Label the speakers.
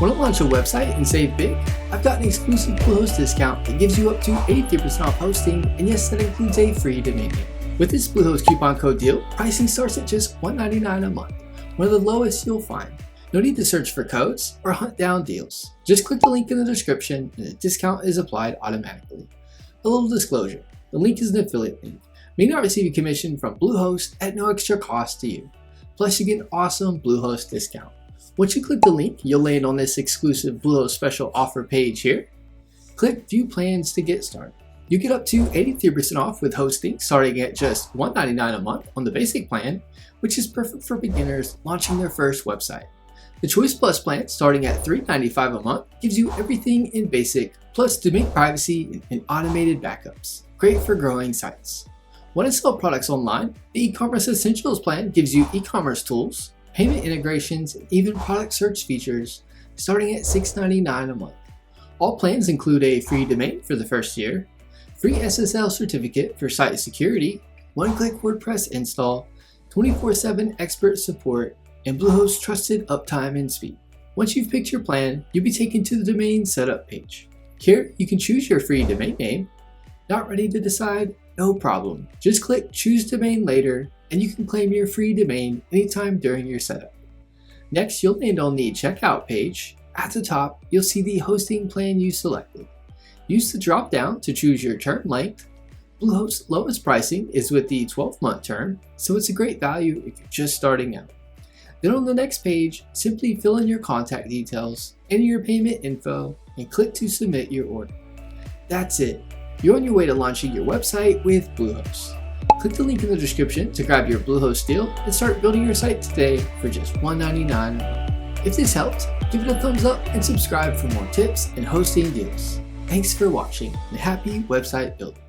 Speaker 1: Want to launch a website and save big? I've got an exclusive Bluehost discount that gives you up to 83% off hosting, and yes, that includes a free domain name. With this Bluehost coupon code deal, pricing starts at just $1.99 a month, one of the lowest you'll find. No need to search for codes or hunt down deals. Just click the link in the description and the discount is applied automatically. A little disclosure, the link is an affiliate link. You may not receive a commission from Bluehost at no extra cost to you. Plus you get an awesome Bluehost discount. Once you click the link, you'll land on this exclusive Bluehost special offer page here. Click View Plans to get started. You get up to 83% off with hosting, starting at just $1.99 a month on the basic plan, which is perfect for beginners launching their first website. The Choice Plus plan, starting at $3.95 a month, gives you everything in basic, plus domain privacy and automated backups. Great for growing sites. Want to sell products online? The E-commerce Essentials plan gives you e-commerce tools, payment integrations, and even product search features, starting at $6.99 a month. All plans include a free domain for the first year, free SSL certificate for site security, one-click WordPress install, 24/7 expert support, and Bluehost's trusted uptime and speed. Once you've picked your plan, you'll be taken to the domain setup page. Here, you can choose your free domain name. Not ready to decide? No problem. Just click Choose Domain Later, and you can claim your free domain anytime during your setup. Next, you'll land on the Checkout page. At the top, you'll see the hosting plan you selected. Use the drop-down to choose your term length. Bluehost's lowest pricing is with the 12-month term, so it's a great value if you're just starting out. Then on the next page, simply fill in your contact details, enter your payment info, and click to submit your order. That's it. You're on your way to launching your website with Bluehost. Click the link in the description to grab your Bluehost deal and start building your site today for just $1.99 a month. If this helped, give it a thumbs up and subscribe for more tips and hosting deals. Thanks for watching and happy website building.